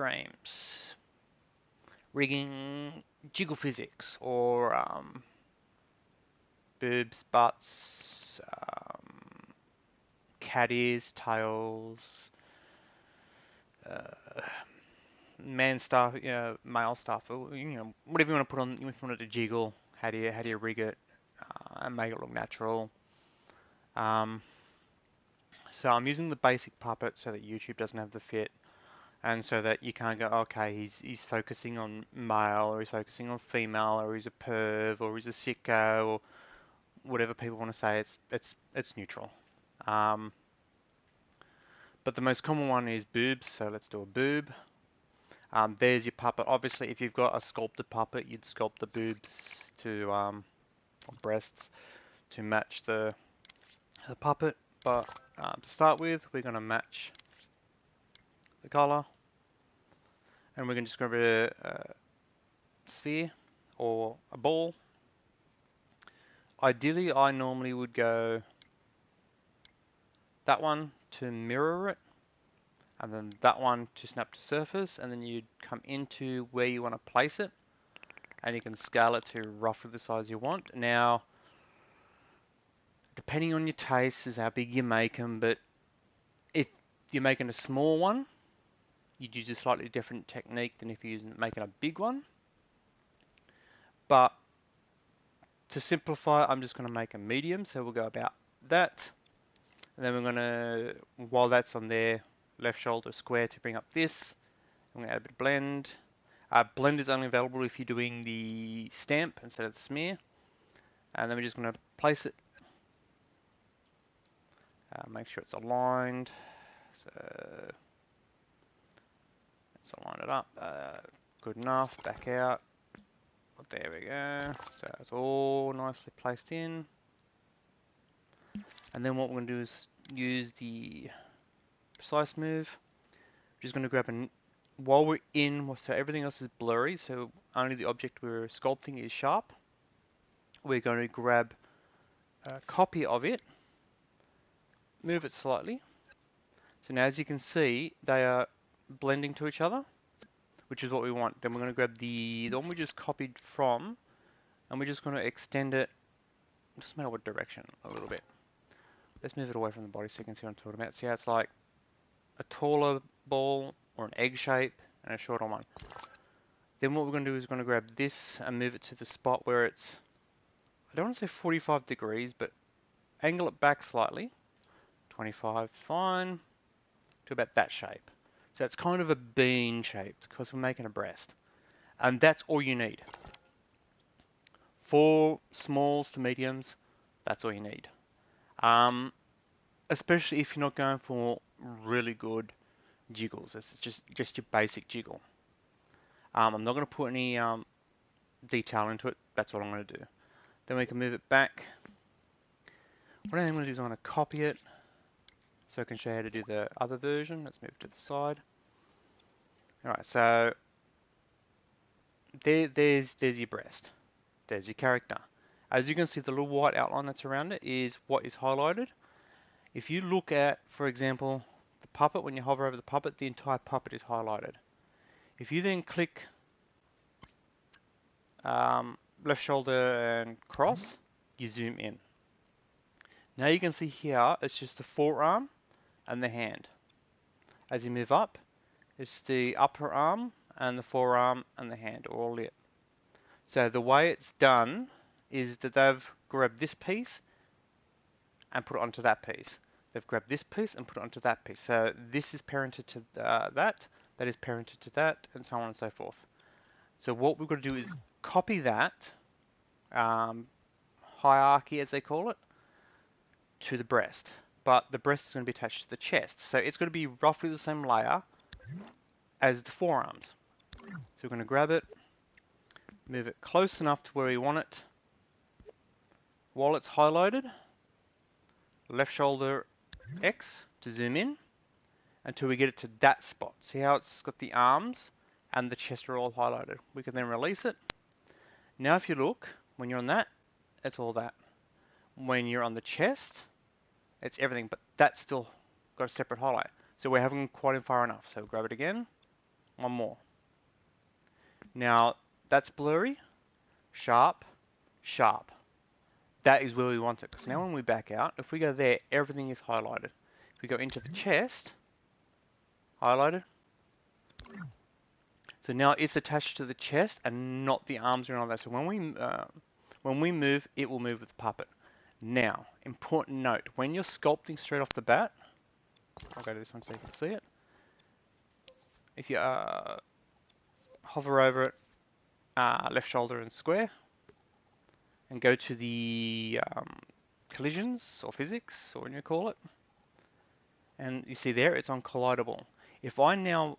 frames, rigging jiggle physics, or boobs, butts, cat ears, tails, man stuff, male stuff, or, whatever you want to put on. If you want it to jiggle, how do you rig it and make it look natural? So I'm using the basic puppet so that YouTube doesn't have the fit, and so that you can't go, okay, he's focusing on male, or he's focusing on female, or he's a perv, or he's a sicko, or whatever people want to say. It's neutral. But the most common one is boobs, so let's do a boob. There's your puppet. Obviously, if you've got a sculpted puppet, you'd sculpt the boobs to or breasts to match the puppet. But to start with, we're going to match the color, and we're going to just grab a sphere or a ball. Ideally, I normally would go that one to mirror it, and then that one to snap to surface, and then you'd come into where you want to place it, and you can scale it to roughly the size you want. Now, depending on your taste is how big you make them, but if you're making a small one, you'd use a slightly different technique than if you're making a big one. But to simplify, I'm just going to make a medium, so we'll go about that. And then we're going to, while that's on there, left shoulder square to bring up this. I'm going to add a bit of blend. Blend is only available if you're doing the stamp instead of the smear. And then we're just going to place it. Make sure it's aligned. So let's align it up. Good enough. Back out. There we go. So it's all nicely placed in. And then what we're going to do is use the precise move. We're just going to grab while we're in, so everything else is blurry, so only the object we're sculpting is sharp. We're going to grab a copy of it, move it slightly. So now as you can see, they are blending to each other, which is what we want. Then we're going to grab the one we just copied from, and we're just going to extend it, doesn't matter what direction, a little bit. Let's move it away from the body so you can see what I'm talking about. See how it's like a taller ball or an egg shape and a shorter one. Then what we're going to do is we're going to grab this and move it to the spot where it's, I don't want to say 45 degrees, but angle it back slightly. 25 is fine, to about that shape. So it's kind of a bean shaped because we're making a breast. And that's all you need. For smalls to mediums, that's all you need. Especially if you're not going for really good jiggles. It's just your basic jiggle. I'm not going to put any detail into it. That's what I'm going to do. Then we can move it back. What I'm going to do is I'm going to copy it so I can show you how to do the other version. Let's move to the side. Alright, so there's your breast. There's your character. As you can see, the little white outline that's around it is what is highlighted. If you look at, for example, the puppet, when you hover over the puppet, the entire puppet is highlighted. If you then click left shoulder and cross, you zoom in. Now you can see here, it's just the forearm and the hand. As you move up, it's the upper arm and the forearm and the hand all lit. So the way it's done is that they've grabbed this piece and put it onto that piece. They've grabbed this piece and put it onto that piece. So this is parented to that is parented to that, and so on and so forth. So what we've got to do is copy that hierarchy, as they call it, to the breast. But the breast is going to be attached to the chest. So it's going to be roughly the same layer as the forearms. So we're going to grab it, move it close enough to where we want it. While it's highlighted, left shoulder X to zoom in until we get it to that spot. See how it's got the arms and the chest are all highlighted. We can then release it. Now if you look, when you're on that, it's all that. When you're on the chest, it's everything, but that's still got a separate highlight. So we haven't quite far enough. So grab it again, One more. Now, that's blurry, sharp, sharp. That is where we want it, because now when we back out, if we go there, everything is highlighted. If we go into the chest, highlighted. So now it's attached to the chest and not the arms or anything like that. So when we move, it will move with the puppet. Now, important note, when you're sculpting straight off the bat, I'll go to this one so you can see it. If you hover over it, left shoulder and square, and go to the collisions or physics, or what you call it, and you see there, it's on collidable. If I now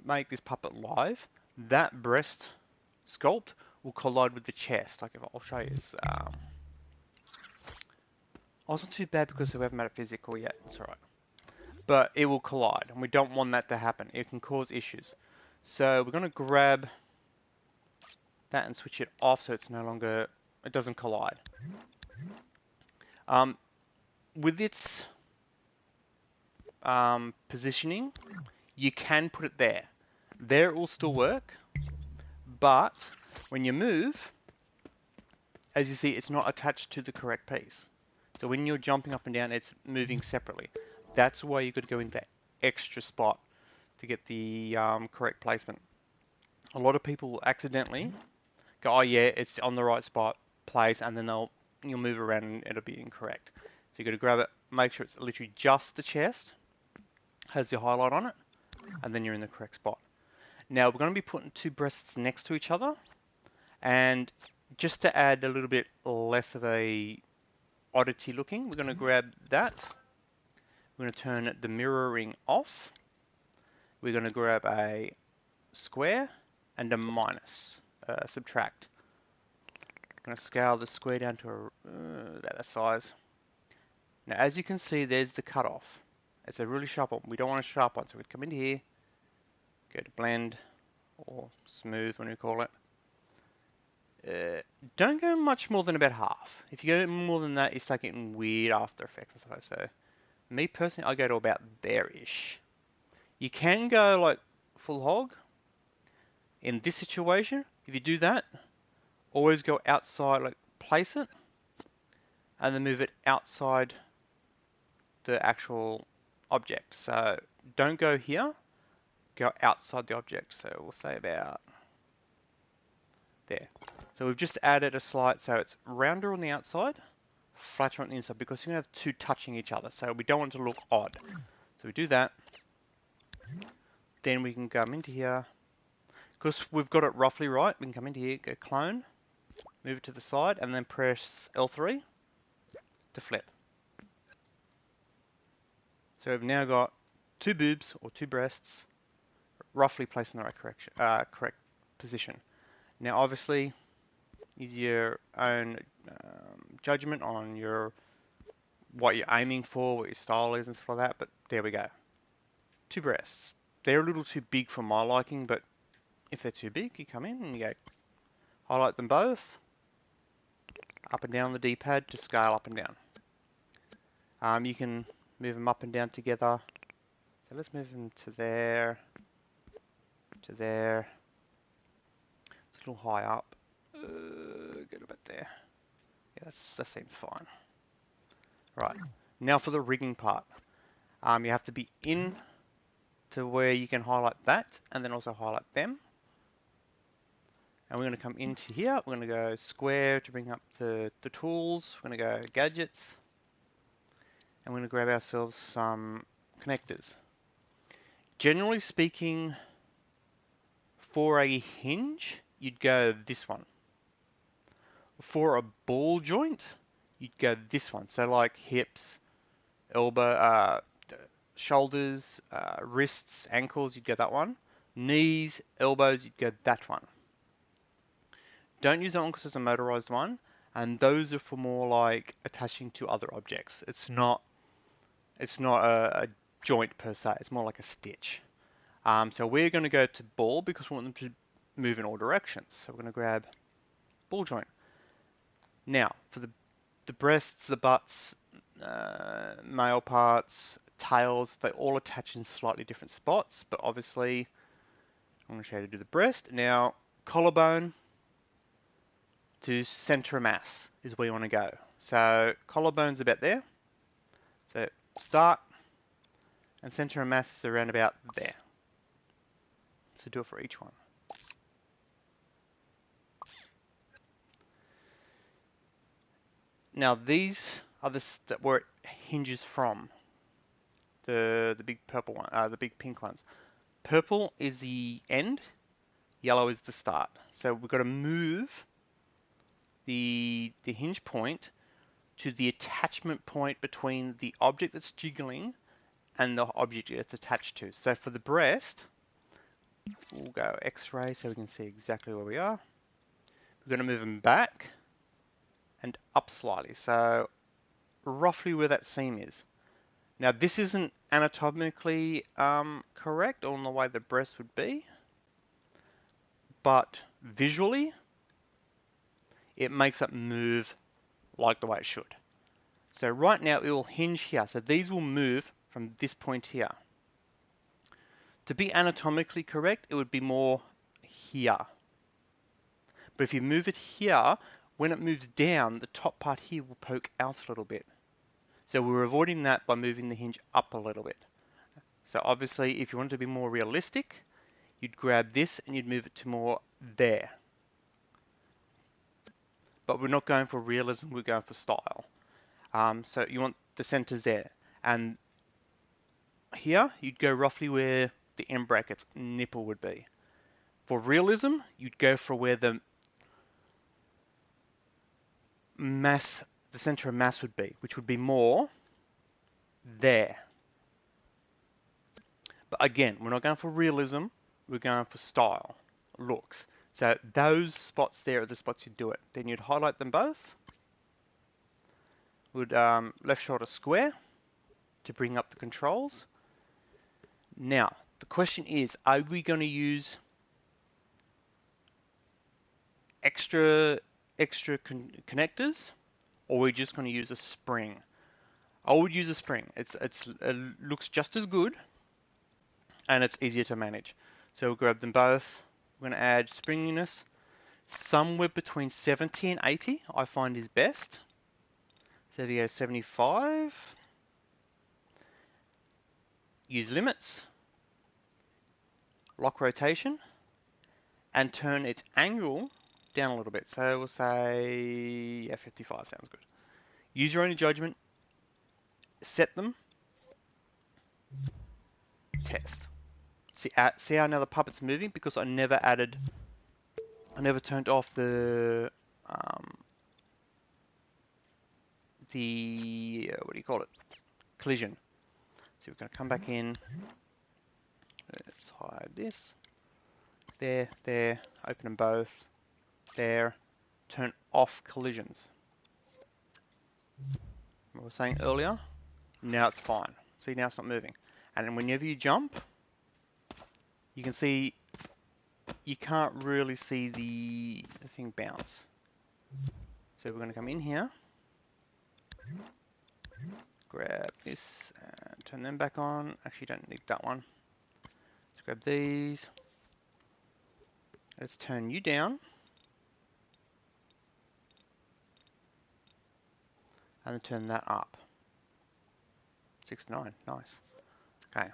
make this puppet live, that breast sculpt will collide with the chest. Like if I'll show you this. Oh, it's not too bad because we haven't made it physical yet. It's alright. But it will collide, and we don't want that to happen. It can cause issues. So we're going to grab that and switch it off so it's no longer, it doesn't collide. With its positioning, you can put it there. There it will still work, but when you move, as you see, it's not attached to the correct piece. So when you're jumping up and down, it's moving separately. That's why you could go in that extra spot to get the correct placement. A lot of people will accidentally go, oh yeah, it's on the right spot, place, and then you'll move around and it'll be incorrect. So you got to grab it, make sure it's literally just the chest, has the highlight on it, and then you're in the correct spot. Now we're going to be putting two breasts next to each other, and just to add a little bit less of a oddity looking, we're going to grab that. We're going to turn the mirroring off. We're going to grab a square and a minus, subtract. I'm going to scale the square down to about that size. Now as you can see, there's the cutoff. It's a really sharp one. We don't want a sharp one, so we'd come into here, go to blend, or smooth when you call it. Don't go much more than about half. If you go more than that, you start getting weird After Effects and stuff. So, me personally, I go to about there-ish. You can go like full hog. In this situation, if you do that, always go outside, like place it, and then move it outside the actual object. So, don't go here, go outside the object. So, we'll say about there. So we've just added a slight, so it's rounder on the outside, flatter on the inside, because you're going to have two touching each other, so we don't want it to look odd. So we do that. Then we can come into here. Because we've got it roughly right, we can come into here, go clone, move it to the side, and then press L3 to flip. So we've now got two boobs, or two breasts, roughly placed in the right correct position. Now obviously, use your own judgment on what you're aiming for, what your style is and stuff like that, but there we go. Two breasts. They're a little too big for my liking, but if they're too big, you come in and you go highlight them both, up and down the D-pad to scale up and down. You can move them up and down together. So let's move them to there, to there. It's a little high up. Get about there. Yeah, that seems fine. Right, now for the rigging part. You have to be in to where you can highlight that, and then also highlight them. And we're going to come into here. We're going to go square to bring up the tools. We're going to go gadgets. And we're going to grab ourselves some connectors. Generally speaking, for a hinge, you'd go this one. For a ball joint, you'd go this one. So like hips, elbow, shoulders, wrists, ankles, you'd go that one. Knees, elbows, you'd go that one. Don't use that one because it's a motorized one, and those are for more like attaching to other objects. It's not a joint per se. It's more like a stitch. So we're going to go to ball because we want them to move in all directions. So we're going to grab ball joint. Now for the breasts, the butts, male parts, tails, they all attach in slightly different spots, but obviously I'm going to show you how to do the breast. Now, collarbone to center of mass is where you want to go. So collarbone's about there. So start, and center of mass is around about there. So do it for each one. Now these are where it hinges from. The big purple one, the big pink ones. Purple is the end, yellow is the start. So we've got to move the hinge point to the attachment point between the object that's jiggling and the object it's attached to. So for the breast, we'll go X-ray so we can see exactly where we are. We're going to move them back and up slightly, so roughly where that seam is. Now this isn't anatomically correct on the way the breast would be, but visually it makes it move like the way it should. So right now it will hinge here, so these will move from this point here. To be anatomically correct, it would be more here. But if you move it here, when it moves down, the top part here will poke out a little bit. So we're avoiding that by moving the hinge up a little bit. So obviously, if you want it to be more realistic, you'd grab this and you'd move it to more there. But we're not going for realism, we're going for style. So you want the centers there. And here, you'd go roughly where the end bracket's nipple would be. For realism, you'd go for where the center of mass would be, which would be more there. But again, we're not going for realism, we're going for style, looks. So those spots there are the spots you'd do it. Then you'd highlight them both. Would left shoulder square to bring up the controls. Now, the question is, are we going to use extra connectors, or are we just going to use a spring? I would use a spring. It looks just as good, and it's easier to manage. So we'll grab them both. We're going to add springiness. Somewhere between 70 and 80, I find is best. So if you go 75, use limits, lock rotation, and turn its angle down a little bit. So we'll say, yeah, 55 sounds good. Use your own judgment, set them, test. See how now the puppet's moving? Because I never turned off the what do you call it? Collision. So we're going to come back in. Let's hide this. There, open them both. There, turn off collisions. What I was saying earlier, now it's fine. See, now it's not moving. And then whenever you jump, you can see, you can't really see the thing bounce. So we're going to come in here, grab this, and turn them back on. Actually, don't need that one. Let's grab these. Let's turn you down. And then turn that up. 6 to 9, nice. Okay.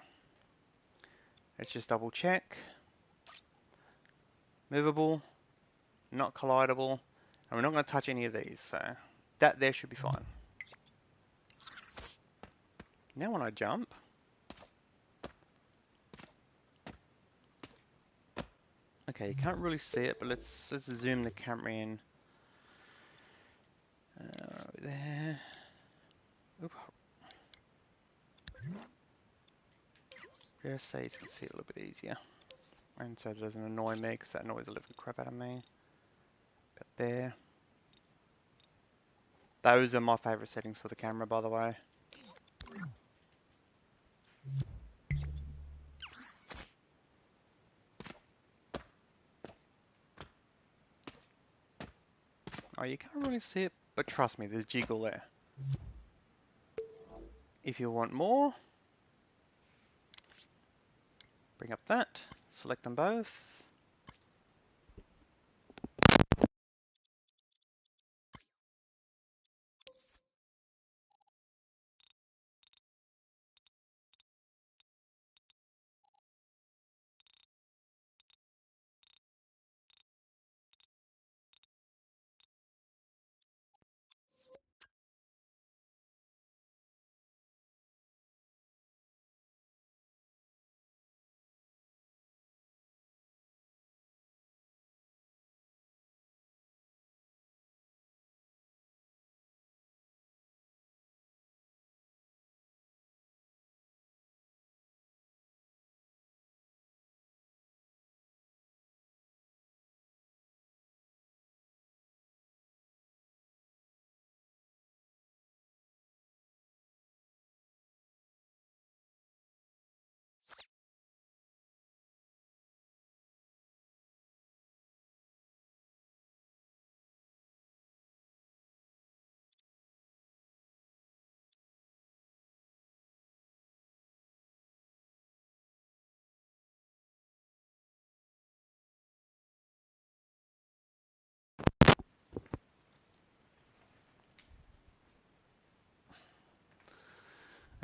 Let's just double check. Movable, not collidable, and we're not going to touch any of these, so that there should be fine. Now when I jump, okay, you can't really see it, but let's zoom the camera in. Right there. Oop. Just so you can see it a little bit easier. And so it doesn't annoy me, because that annoys the living crap out of me. But there. Those are my favourite settings for the camera, by the way. Oh, you can't really see it, but trust me, there's jiggle there. If you want more, bring up that, select them both.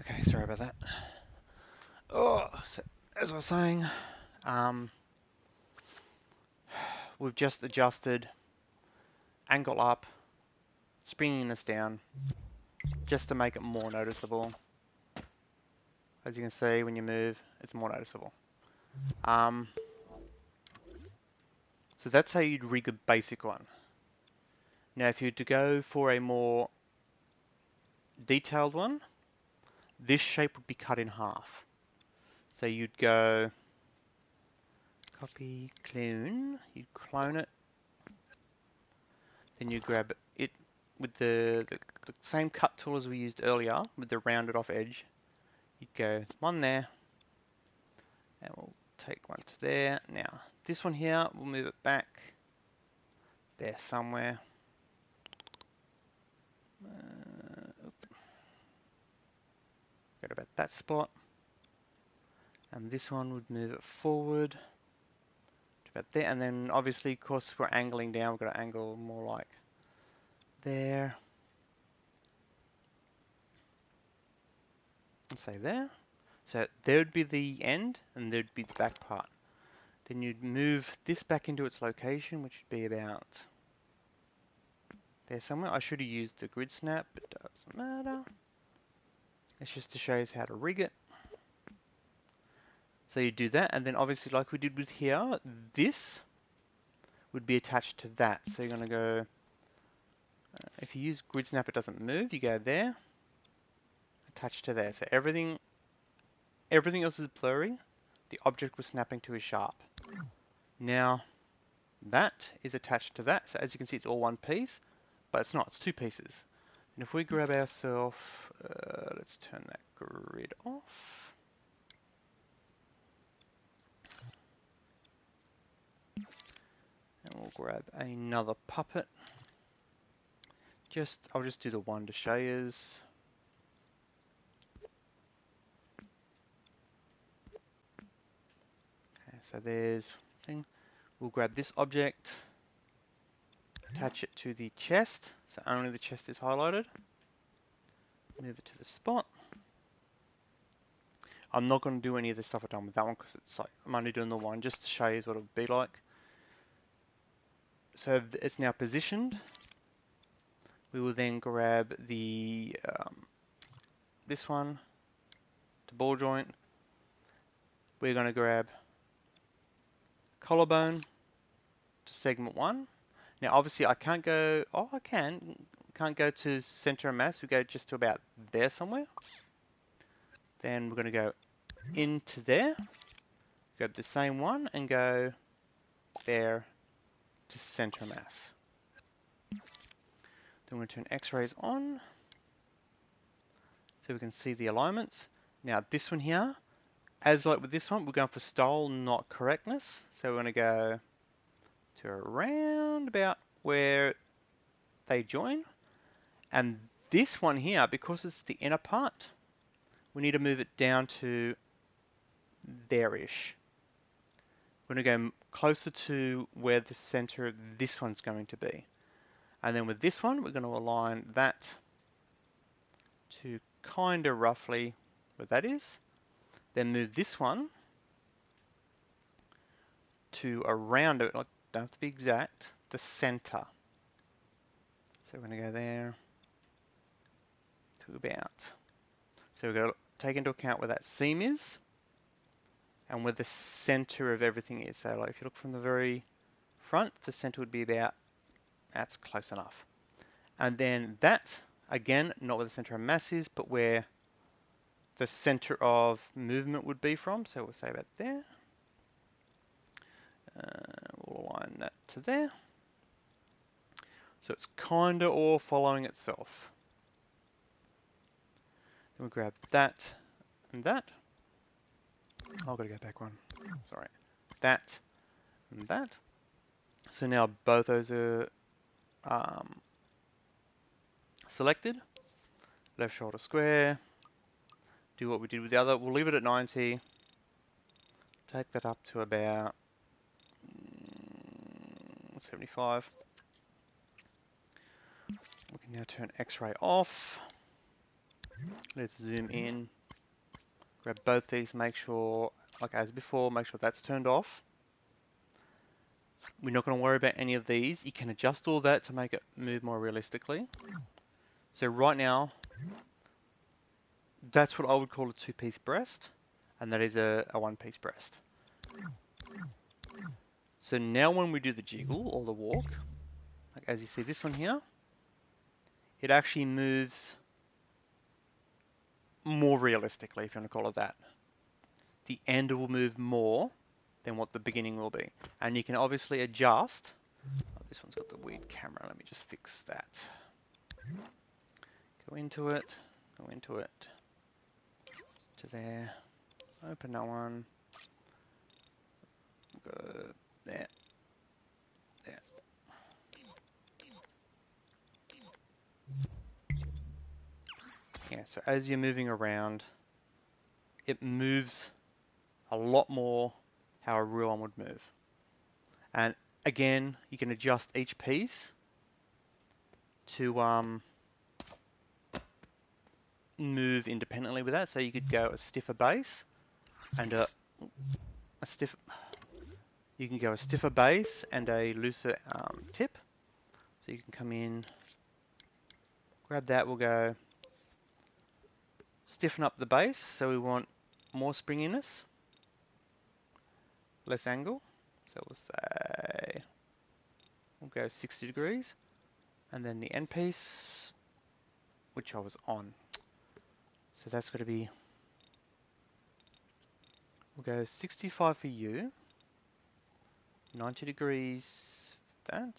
Okay, sorry about that. Oh, so as I was saying, we've just adjusted angle up, springiness down, just to make it more noticeable. As you can see, when you move, it's more noticeable. So that's how you'd rig a basic one. Now, if you were to go for a more detailed one, this shape would be cut in half. So you'd go copy, clone, you'd clone it, then you grab it with the same cut tool as we used earlier, with the rounded off edge. You'd go one there, and we'll take one to there. Now, this one here, we'll move it back there somewhere. Got about that spot. And this one would move it forward to about there. And then obviously, of course, if we're angling down, we've got to angle more like there. And say there. So there would be the end, and there'd be the back part. Then you'd move this back into its location, which would be about there somewhere. I should have used the grid snap, but it doesn't matter. It's just to show you how to rig it. So you do that, and then obviously like we did with here, this would be attached to that. So you're going to go, if you use grid snap, it doesn't move. You go there, attached to there. So everything else is blurry. The object we're snapping to is sharp. Now, that is attached to that. So as you can see, it's all one piece, but it's not. It's two pieces. And if we grab ourselves, let's turn that grid off. And we'll grab another puppet. I'll just do the one to show you. Okay, so there's thing. We'll grab this object, attach it to the chest, so only the chest is highlighted. Move it to the spot. I'm not going to do any of the stuff I've done with that one because it's like I'm only doing the one just to show you what it would be like. So it's now positioned. We will then grab the this one to ball joint. We're going to grab collarbone to segment 1. Now obviously I can't go, can't go to center of mass. We go just to about there somewhere. Then we're going to go into there, grab the same one and go there to center mass. Then we're going to turn X-rays on so we can see the alignments. Now this one here, as like with this one, we're going for style, not correctness. So we're going to go to around about where they join. And this one here, because it's the inner part, we need to move it down to there-ish. we're going to go closer to where the center of this one's going to be. And then with this one, we're going to align that to kind of roughly where that is. Then move this one to around it, like, don't have to be exact, the center. So we're going to go there to about. So we've got to take into account where that seam is and where the center of everything is. So like if you look from the very front, the center would be about, that's close enough. And then that, again, not where the center of mass is, but where the center of movement would be from. So we'll say about there. We'll align that to there. So it's kind of all following itself. Then we grab that and that. Oh, I've got to go back one. Sorry. That and that. So now both those are selected. Left shoulder square. Do what we did with the other. We'll leave it at 90. Take that up to about 75. We can now turn X-ray off. Let's zoom in. Grab both these, make sure, like as before, make sure that's turned off. We're not going to worry about any of these. You can adjust all that to make it move more realistically. So right now, that's what I would call a two-piece breast, and that is a one-piece breast. So now when we do the jiggle or the walk, like as you see this one here, it actually moves more realistically, if you want to call it that. The end will move more than what the beginning will be. And you can obviously adjust. Oh, this one's got the weird camera. Let me just fix that. Go into it. To there. Open that one. Go there. There. Yeah, so as you're moving around, it moves a lot more how a real one would move. And again, you can adjust each piece to move independently with that. So you could go a stiffer base and a stiff. You can go a stiffer base and a looser tip. So you can come in, grab that. We'll go stiffen up the base. So we want more springiness, less angle. So we'll say we'll go 60 degrees, and then the end piece, which I was on. So that's got to be. We'll go 65 for you, 90 degrees that,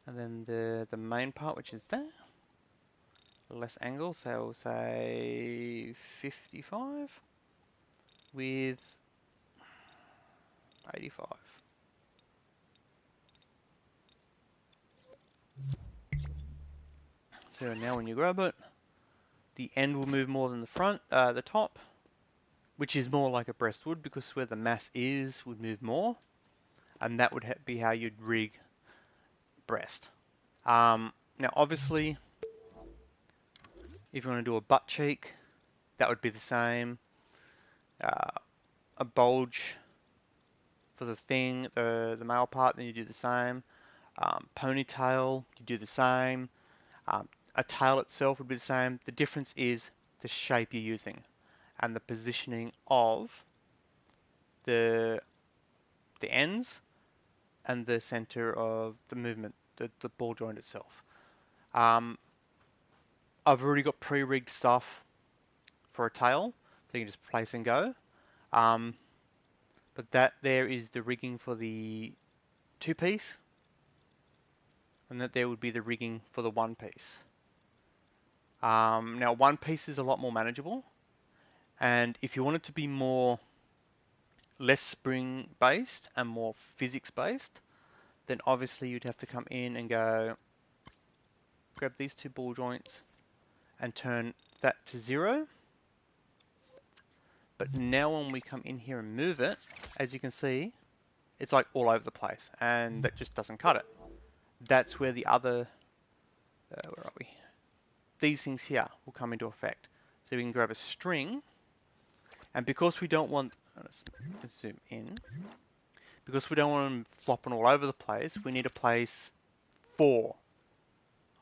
and then the main part, which is there, less angle, so we'll say 55 with 85. So now when you grab it, the end will move more than the front, the top, which is more like a breast would, because where the mass is would move more, and that would be how you'd rig breast. Now obviously, if you want to do a butt cheek, that would be the same. A bulge for the thing, the male part, then you do the same. Ponytail, you do the same. A tail itself would be the same. The difference is the shape you're using and the positioning of the ends and the center of the movement, the ball joint itself. I've already got pre-rigged stuff for a tail, so you can just place and go. But that there is the rigging for the two-piece, and that there would be the rigging for the one-piece. Now, one-piece is a lot more manageable, and if you want it to be less spring-based and more physics-based, then obviously you'd have to come in and go, grab these two ball joints and turn that to 0. But now when we come in here and move it, as you can see, it's like all over the place, and that just doesn't cut it. That's where the other, where are we? These things here will come into effect. So we can grab a string, and because we don't want, let's zoom in, because we don't want them flopping all over the place, we need to place 4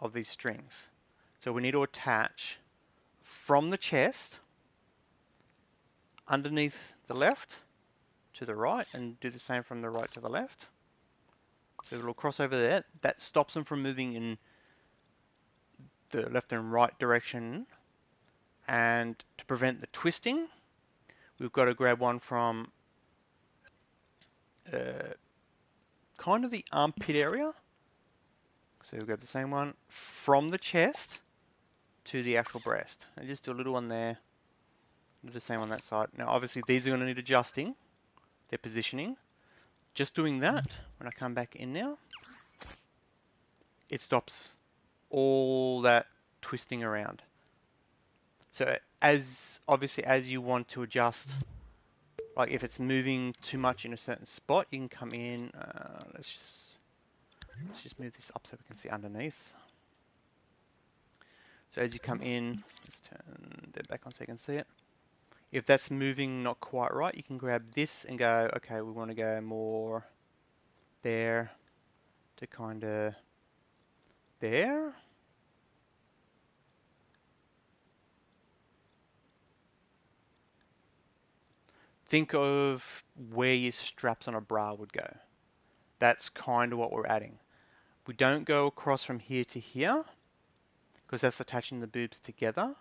of these strings. So we need to attach from the chest, underneath the left to the right, and do the same from the right to the left. So it'll cross over there. That stops them from moving in the left and right direction. And to prevent the twisting, we've got to grab one from kind of the armpit area. So we'll grab the same one from the chest to the actual breast. And just do a little one there. Do the same on that side. Now obviously these are going to need adjusting, their positioning. Just doing that, when I come back in now, it stops all that twisting around. So obviously as you want to adjust, like if it's moving too much in a certain spot, you can come in, let's just move this up so we can see underneath. So as you come in, let's turn that back on so you can see it. If that's moving not quite right, you can grab this and go, okay, we want to go more there to kind of there. Think of where your straps on a bra would go. That's kind of what we're adding. We don't go across from here to here because that's attaching the boobs together.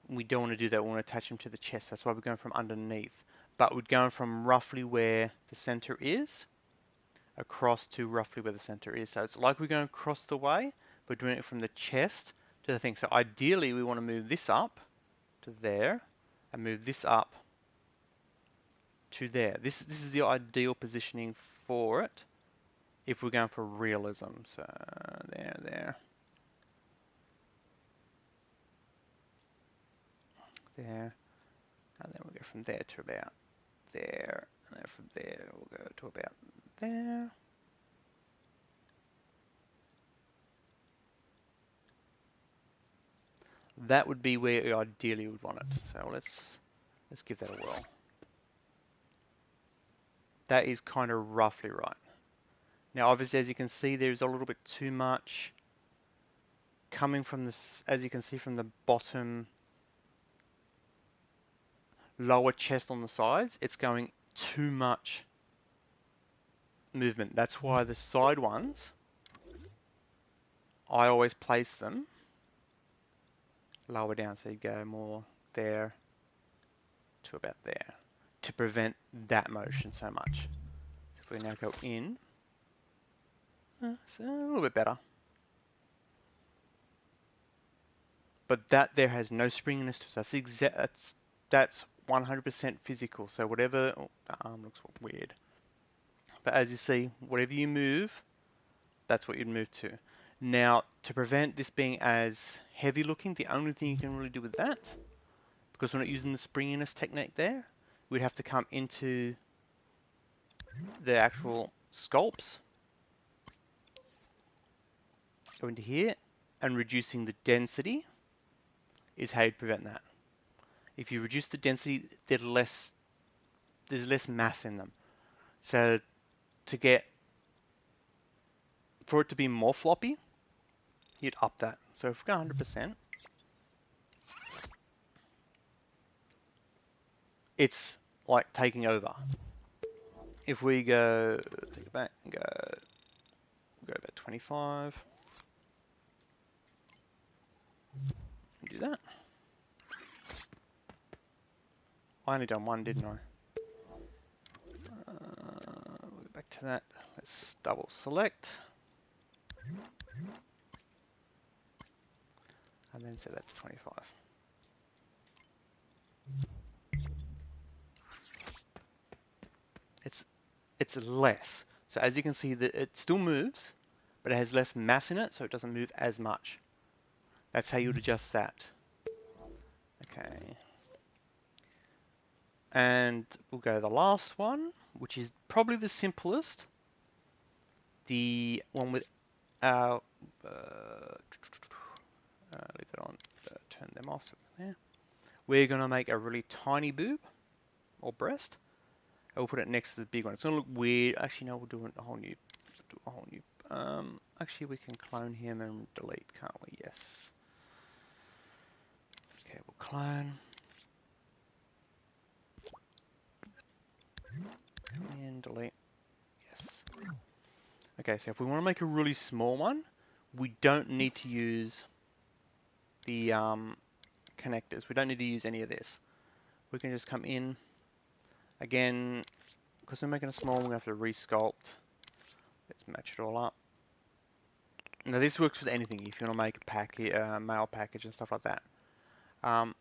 We don't want to do that. We want to attach them to the chest. That's why we're going from underneath. But we're going from roughly where the center is across to roughly where the center is. So it's like we're going across the way. We're doing it from the chest to the thing. So ideally we want to move this up to there and move this up to there. This is the ideal positioning for it if we're going for realism. So there. There, and then we'll go from there to about there, and then from there we'll go to about there. That would be where you ideally would want it. So let's give that a whirl. That is kind of roughly right. Now obviously as you can see there's a little bit too much coming from this, as you can see from the bottom lower chest on the sides, it's going too much movement. That's why the side ones, I always place them lower down, so you go more there to about there to prevent that motion so much. So if we now go in, it's a little bit better. But that there has no springiness to it. That's 100% physical. So whatever, the arm looks weird. But as you see, whatever you move, that's what you'd move to. Now, to prevent this being as heavy looking, the only thing you can really do with that, because we're not using the springiness technique there, we'd have to come into the actual sculpts, go into here, and reducing the density is how you'd prevent that. If you reduce the density, there's less mass in them. So for it to be more floppy, you'd up that. So if we go 100%, it's like taking over. If we go, take it back and go about 25, and do that. I only done one, didn't I? We'll go back to that. Let's double select. And then set that to 25. It's less. So as you can see, that it still moves, but it has less mass in it, so it doesn't move as much. That's how you would adjust that. Okay. And we'll go the last one, which is probably the simplest. The one with our, leave that on, turn them off, so there. We're gonna make a really tiny boob, or breast. And we'll put it next to the big one. It's gonna look weird. Actually, no, we'll do a whole new, actually we can clone him and delete, can't we? Yes. Okay, we'll clone. And delete. Yes. Okay, so if we want to make a really small one, we don't need to use the connectors. We don't need to use any of this. We can just come in. Again, because we're making a small one, we have to resculpt. Let's match it all up. Now this works with anything. If you want to make a package, mail package and stuff like that. I'm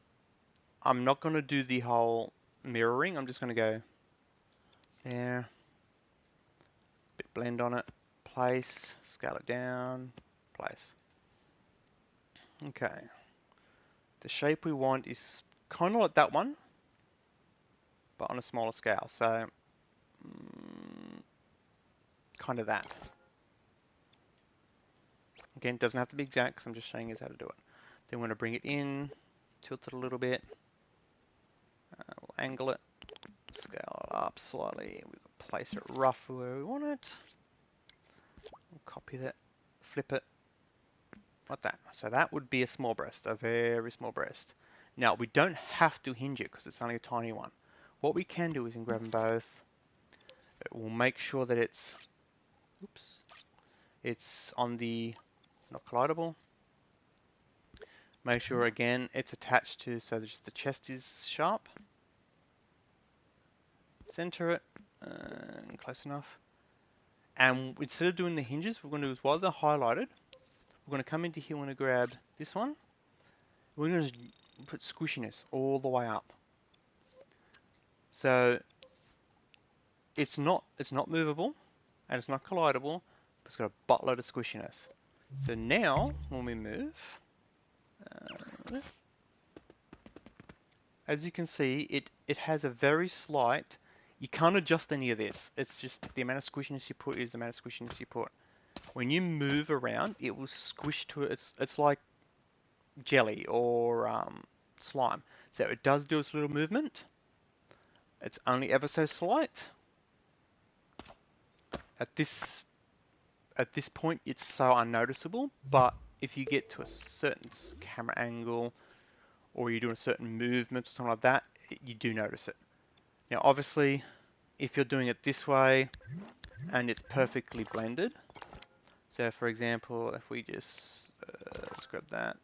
not going to do the whole mirroring. I'm just going to go there. Bit blend on it. Place. Scale it down. Place. Okay. The shape we want is kind of like that one, but on a smaller scale. So, kind of that. Again, it doesn't have to be exact because I'm just showing you how to do it. Then we're going to bring it in, tilt it a little bit. We'll angle it, scale it up slightly. We'll place it rough where we want it. We'll copy that, flip it, like that. So that would be a small breast, a very small breast. Now, we don't have to hinge it because it's only a tiny one. What we can do is grab them both. We'll make sure that it's, it's on the, not collidable. Make sure again it's attached to, so just the chest is sharp. Center it, and close enough. And instead of doing the hinges, what we're going to do is while they're highlighted, we're going to come into here, we're going to grab this one. We're going to put squishiness all the way up. So it's not movable and it's not collidable, but it's got a buttload of squishiness. So now when we move, as you can see, it has a very slight. You can't adjust any of this. It's just the amount of squishiness you put is the amount of squishiness you put. When you move around, it will squish to it. It's like jelly or slime. So it does do its little movement. It's only ever so slight. At this point, it's so unnoticeable. But if you get to a certain camera angle, or you're doing a certain movement or something like that, you do notice it. Now, obviously, if you're doing it this way and it's perfectly blended, so for example, if we just let's grab that,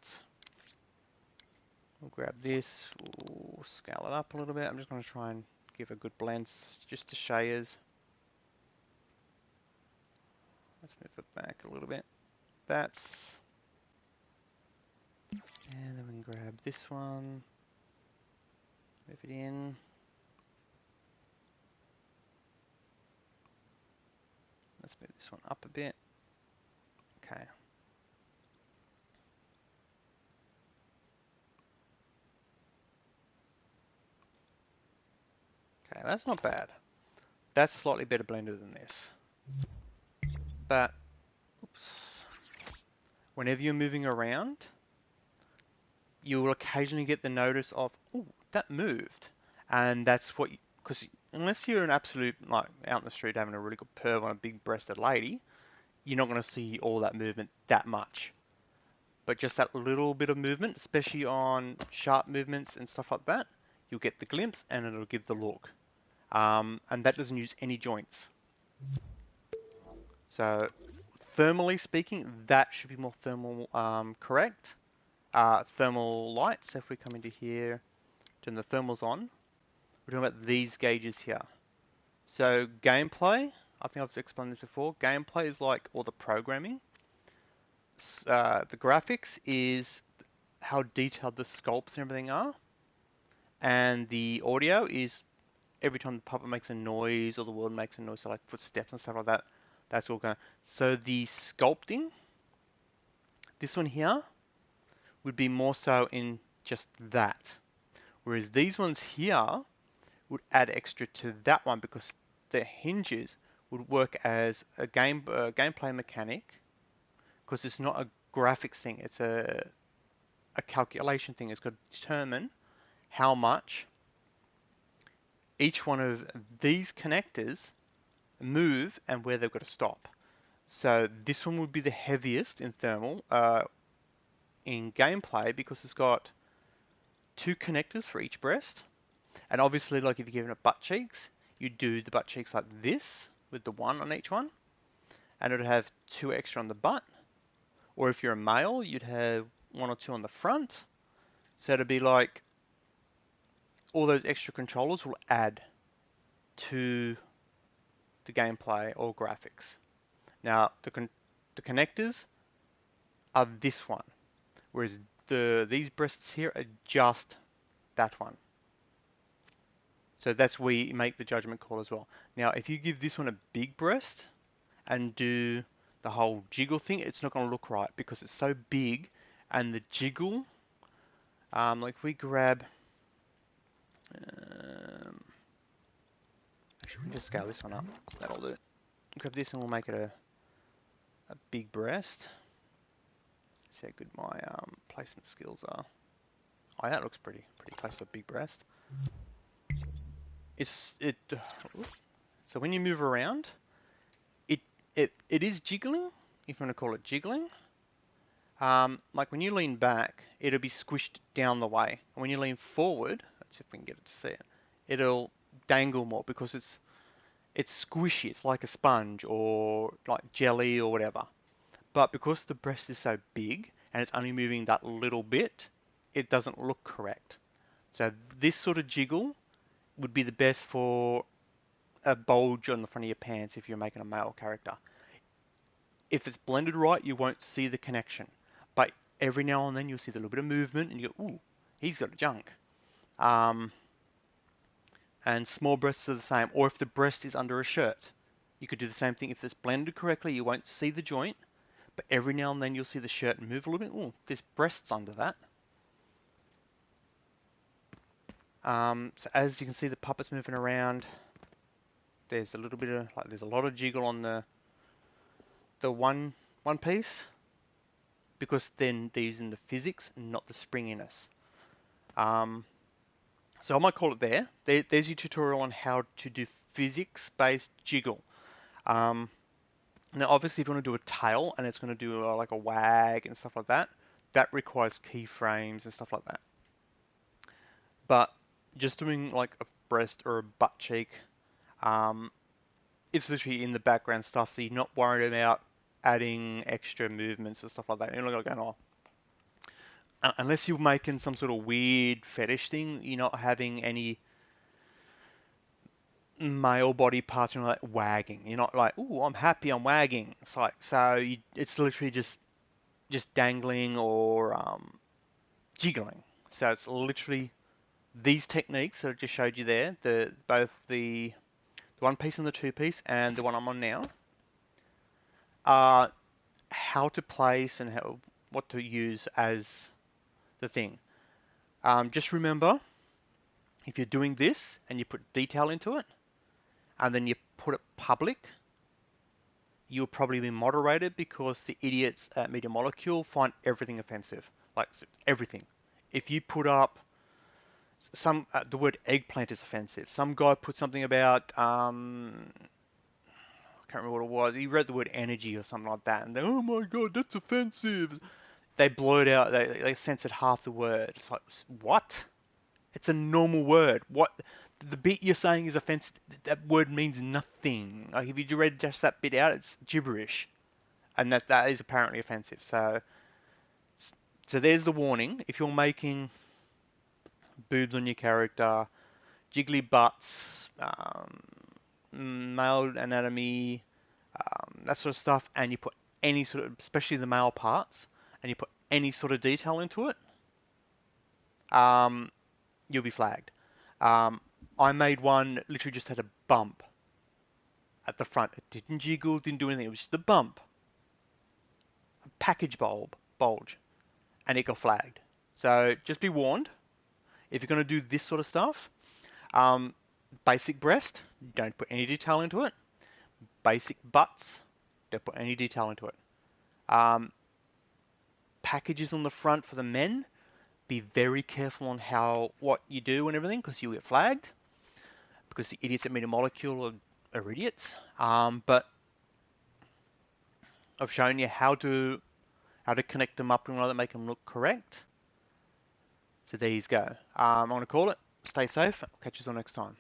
we'll grab this, we'll scale it up a little bit. I'm just going to try and give a good blend just to shayers. Let's move it back a little bit. That's, and then we can grab this one, move it in. Let's move this one up a bit. Okay. Okay, that's not bad. That's slightly better blended than this. But, oops, whenever you're moving around, you will occasionally get the notice of, oh, that moved. And that's what, because unless you're an absolute, like, out in the street having a really good perv on a big-breasted lady, you're not going to see all that movement that much. But just that little bit of movement, especially on sharp movements and stuff like that, you'll get the glimpse and it'll give the look. And that doesn't use any joints. So, thermally speaking, that should be more thermal correct. Thermal light, so if we come into here, turn the thermals on, we're talking about these gauges here. So gameplay, I think I've explained this before, gameplay is like all the programming. The graphics is how detailed the sculpts and everything are. And the audio is every time the puppet makes a noise or the world makes a noise, so like footsteps and stuff like that, that's all going. So the sculpting, this one here, would be more so in just that. Whereas these ones here would add extra to that one because the hinges would work as a gameplay mechanic because it's not a graphics thing, it's a calculation thing. It's got to determine how much each one of these connectors move and where they've got to stop. So this one would be the heaviest in thermal in gameplay because it's got 2 connectors for each breast. And obviously, like if you're giving it butt cheeks, you do the butt cheeks like this with the 1 on each one, and it would have 2 extra on the butt. Or if you're a male, you'd have 1 or 2 on the front. So it'd be like all those extra controllers will add to the gameplay or graphics. Now the connectors are this one, whereas these breasts here are just that one. So that's where you make the judgment call as well. Now, if you give this one a big breast and do the whole jiggle thing, it's not going to look right because it's so big, and the jiggle, like if we grab, actually we can just scale this one up. That'll do it. Grab this and we'll make it a big breast. See how good my placement skills are. Oh, that looks pretty close to a big breast. So when you move around, it is jiggling, if you want to call it jiggling. Like when you lean back, it'll be squished down the way. And when you lean forward, let's see if we can get it to see it, it'll dangle more because it's squishy. It's like a sponge or like jelly or whatever. But because the breast is so big and it's only moving that little bit, it doesn't look correct. So this sort of jiggle would be the best for a bulge on the front of your pants if you're making a male character. If it's blended right, you won't see the connection. But every now and then you'll see the little bit of movement and you go, ooh, he's got a junk. And small breasts are the same. Or if the breast is under a shirt, you could do the same thing. If it's blended correctly, you won't see the joint. But every now and then you'll see the shirt move a little bit. Ooh, there's breasts under that. So as you can see, the puppet's moving around. There's a little bit of, like, there's a lot of jiggle on the one piece because then they're using the physics and not the springiness. So I might call it there. There's your tutorial on how to do physics-based jiggle. Now, obviously, if you want to do a tail and it's going to do like a wag and stuff like that, that requires keyframes and stuff like that. But just doing like a breast or a butt cheek, it's literally in the background stuff, so you're not worried about adding extra movements and stuff like that. You're not going, oh, unless you're making some sort of weird fetish thing, you're not having any male body parts, you know, like wagging. You're not like, ooh, I'm happy, I'm wagging. It's like, so it's literally just dangling or jiggling. So it's literally these techniques that I just showed you there, both the 1 piece and the 2 piece and the one I'm on now, are how to place and what to use as the thing. Just remember, if you're doing this and you put detail into it, and then you put it public, you'll probably be moderated because the idiots at Media Molecule find everything offensive. Like, everything. If you put up the word eggplant is offensive. Some guy put something about, I can't remember what it was. He read the word energy or something like that, and they, oh my god, that's offensive. They blurred out, they censored half the word. It's like, what? It's a normal word. What? The bit you're saying is offensive. That word means nothing. Like, if you read just that bit out, it's gibberish. And that is apparently offensive. So there's the warning. If you're making boobs on your character, jiggly butts, male anatomy, that sort of stuff, and you put any sort of, especially the male parts, and you put any sort of detail into it, you'll be flagged. I made one that literally just had a bump at the front. It didn't jiggle, didn't do anything. It was just a bump, a package bulge, and it got flagged. So just be warned. If you're going to do this sort of stuff, Basic breast, don't put any detail into it. Basic butts, don't put any detail into it. Packages on the front for the men, be very careful on what you do and everything, because you'll get flagged. Because the idiots that made a molecule are idiots. But I've shown you how to connect them up in a way that make them look correct. So there you go. I'm going to call it. Stay safe. I'll catch you all next time.